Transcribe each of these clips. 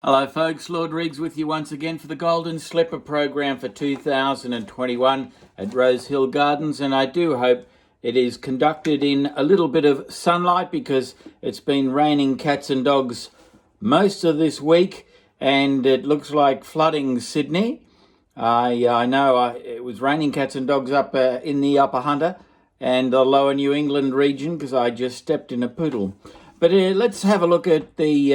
Hello folks, Lord Reags with you once again for the Golden Slipper program for 2021 at Rose Hill Gardens, and I do hope it is conducted in a little bit of sunlight because it's been raining cats and dogs most of this week and it looks like flooding Sydney. I know it was raining cats and dogs up in the Upper Hunter and the Lower New England region because I just stepped in a poodle. But let's have a look at the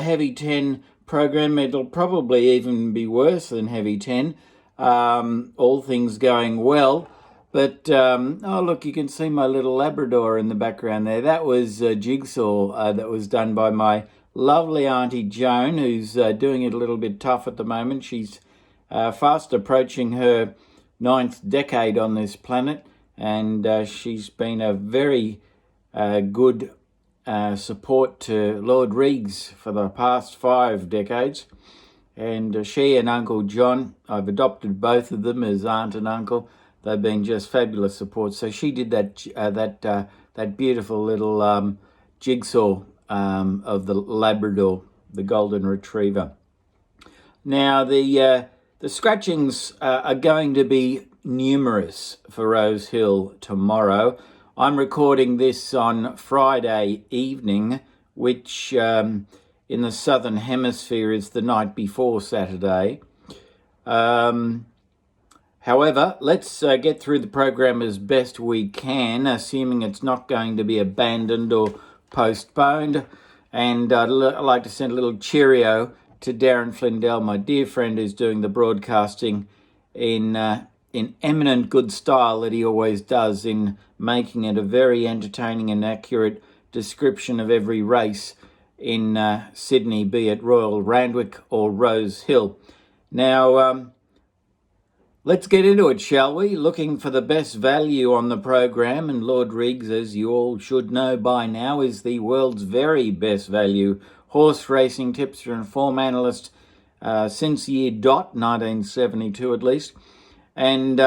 Heavy 10 program. It'll probably even be worse than Heavy 10, all things going well. But, oh look, you can see my little Labrador in the background there. That was a jigsaw that was done by my lovely Auntie Joan, who's doing it a little bit tough at the moment. She's fast approaching her 9th decade on this planet, and she's been a very good support to Lord Reags for the past 5 decades. And she and Uncle John, I've adopted both of them as aunt and uncle. They've been just fabulous support. So she did that beautiful little jigsaw of the Labrador, the Golden Retriever. Now the scratchings are going to be numerous for Rose Hill tomorrow. I'm recording this on Friday evening, which in the Southern Hemisphere is the night before Saturday. However, let's get through the program as best we can, assuming it's not going to be abandoned or postponed. And I'd like to send a little cheerio to Darren Flindell, my dear friend who's doing the broadcasting in eminent good style that he always does, in making it a very entertaining and accurate description of every race in Sydney, be it Royal Randwick or Rose Hill. Now, let's get into it, shall we? Looking for the best value on the program, and Lord Reags, as you all should know by now, is the world's very best value horse racing tipster and form analyst since year dot, 1972 at least. And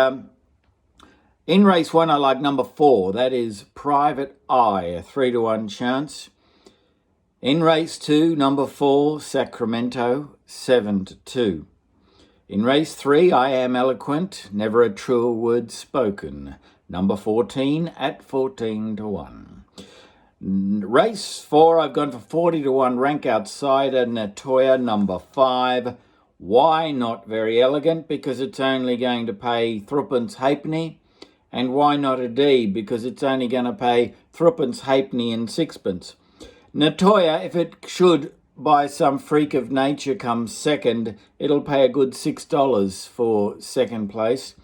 in race 1, I like number 4. That is Private Eye, a 3-1 chance. In race 2, number 4, Sacramento, 7-2. In race 3, I Am Eloquent, Never a Truer Word Spoken, number 14 at 14-1. Race 4, I've gone for 40-1 Rank Outsider, Natoya, number 5. Why Not Very Elegant? Because it's only going to pay threepence halfpenny. And why not a D? Because it's only going to pay threepence halfpenny and sixpence. Natoya, if it should by some freak of nature come second, it'll pay a good $6 for second place.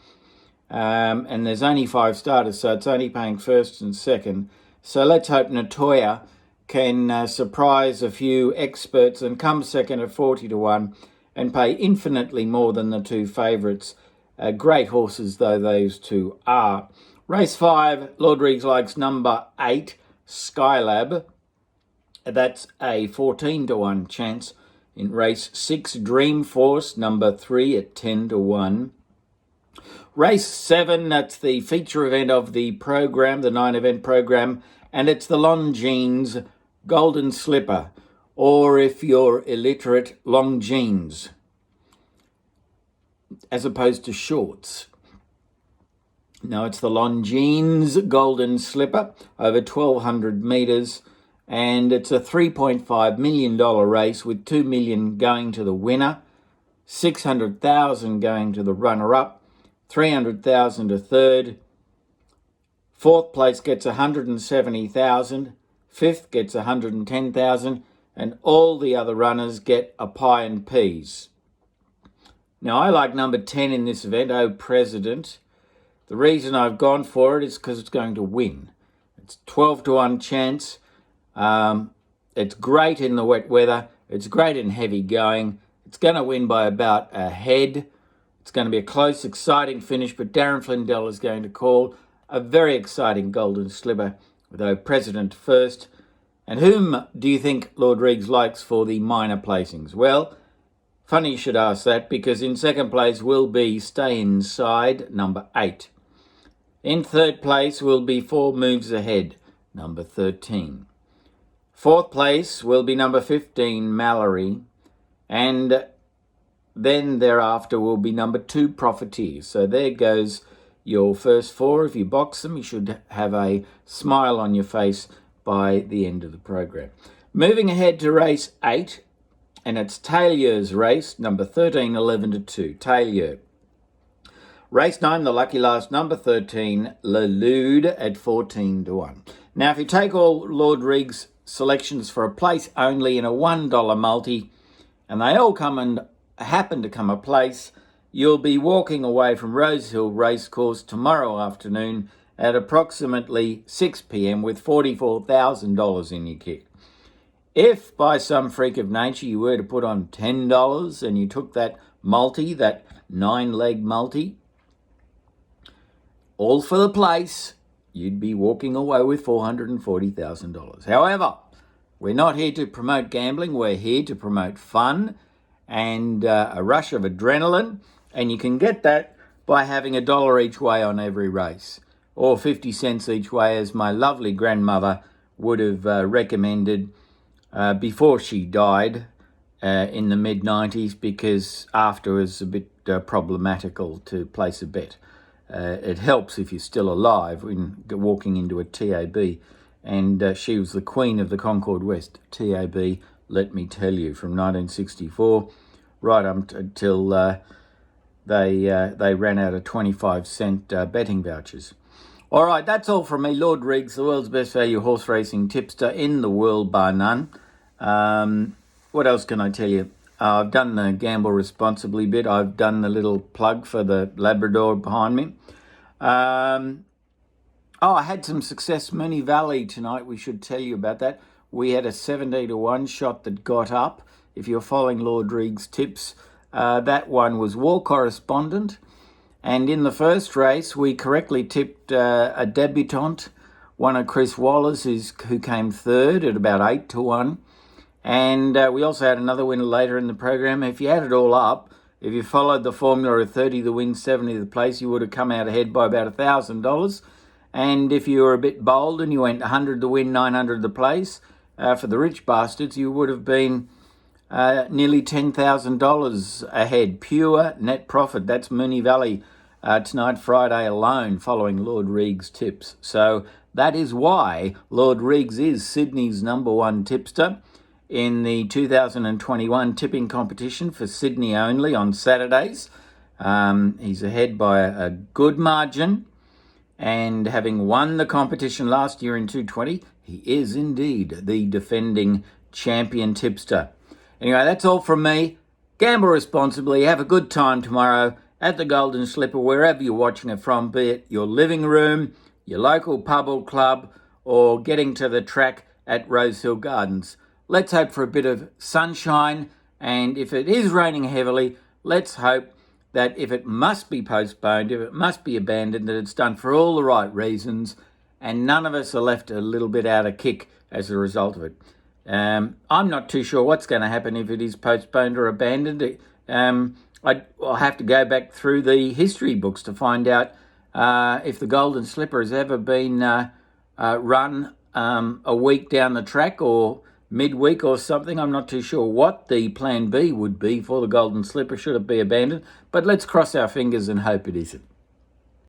And there's only 5 starters, so it's only paying first and second. So let's hope Natoya can surprise a few experts and come second at 40-1 and pay infinitely more than the 2 favourites. Great horses, though, those 2 are. Race 5, Lord Reags likes number 8, Skylab. That's a 14-1 chance. In race 6, Dreamforce, number 3 at 10-1. Race 7, that's the feature event of the program, the 9-event program, and it's the Longines Golden Slipper, or if you're illiterate, Longines, as opposed to shorts. No, it's the Longines Golden Slipper, over 1,200 metres, and it's a $3.5 million race with $2 million going to the winner, $600,000 going to the runner-up, $300,000 to third. 4th place gets $170,000. 5th gets $110,000, and all the other runners get a pie and peas. Now, I like number 10 in this event, Oh President. The reason I've gone for it is because it's going to win. It's 12-1 chance. It's great in the wet weather. It's great in heavy going. It's going to win by about a head. It's going to be a close, exciting finish, but Darren Flindell is going to call a very exciting Golden Slipper with Oh President first. And whom do you think Lord Reags likes for the minor placings? Well, funny you should ask that, because in second place will be Stay Inside, number 8. In third place will be 4 Moves Ahead, number 13. Fourth place will be number 15, Mallory. And then thereafter will be number 2 Profiteers. So there goes your first 4. If you box them, you should have a smile on your face by the end of the program. Moving ahead to race 8, and it's Tailyeur's race, number 13, 11 to 2, Tailleur. Race 9, the lucky last, number 13, Lelude at 14 to 1. Now, if you take all Lord Reags selections for a place only in a $1 multi, and they all come and happen to come a place, you'll be walking away from Rosehill Racecourse tomorrow afternoon at approximately 6 p.m. with $44,000 in your kit. If by some freak of nature you were to put on $10 and you took that multi, that 9-leg multi, all for the place, you'd be walking away with $440,000. However, we're not here to promote gambling. We're here to promote fun and a rush of adrenaline. And you can get that by having $1 each way on every race, or 50 cents each way, as my lovely grandmother would have recommended before she died in the mid-90s, because after it was a bit problematical to place a bet. It helps if you're still alive when walking into a TAB. And she was the queen of the Concord West TAB, let me tell you, from 1964 right up until they ran out of 25-cent betting vouchers. All right, that's all from me. Lord Reags, the world's best value horse racing tipster in the world, bar none. What else can I tell you? I've done the gamble responsibly bit. I've done the little plug for the Labrador behind me. I had some success Moonee Valley tonight. We should tell you about that. We had a 70 to 1 shot that got up. If you're following Lord Reags' tips, that one was War Correspondent. And in the first race, we correctly tipped a debutante, one of Chris Waller's, who came third at about 8 to 1. And we also had another winner later in the program. If you add it all up, if you followed the formula of 30 the win, 70 the place, you would have come out ahead by about $1,000. And if you were a bit bold and you went 100 the win, 900 the place, for the rich bastards, you would have been nearly $10,000 ahead. Pure net profit. That's Moonee Valley tonight, Friday alone, following Lord Reags' tips. So that is why Lord Reags is Sydney's number 1 tipster in the 2021 tipping competition for Sydney only on Saturdays. He's ahead by a good margin, and having won the competition last year in 220, he is indeed the defending champion tipster. Anyway, that's all from me. Gamble responsibly. Have a good time tomorrow at the Golden Slipper, wherever you're watching it from, be it your living room, your local pub or club, or getting to the track at Rosehill Gardens. Let's hope for a bit of sunshine, and if it is raining heavily, let's hope that if it must be postponed, if it must be abandoned, that it's done for all the right reasons, and none of us are left a little bit out of kick as a result of it. I'm not too sure what's going to happen if it is postponed or abandoned. I'll have to go back through the history books to find out if the Golden Slipper has ever been run a week down the track or midweek or something. I'm not too sure what the plan B would be for the Golden Slipper should it be abandoned, but let's cross our fingers and hope it isn't.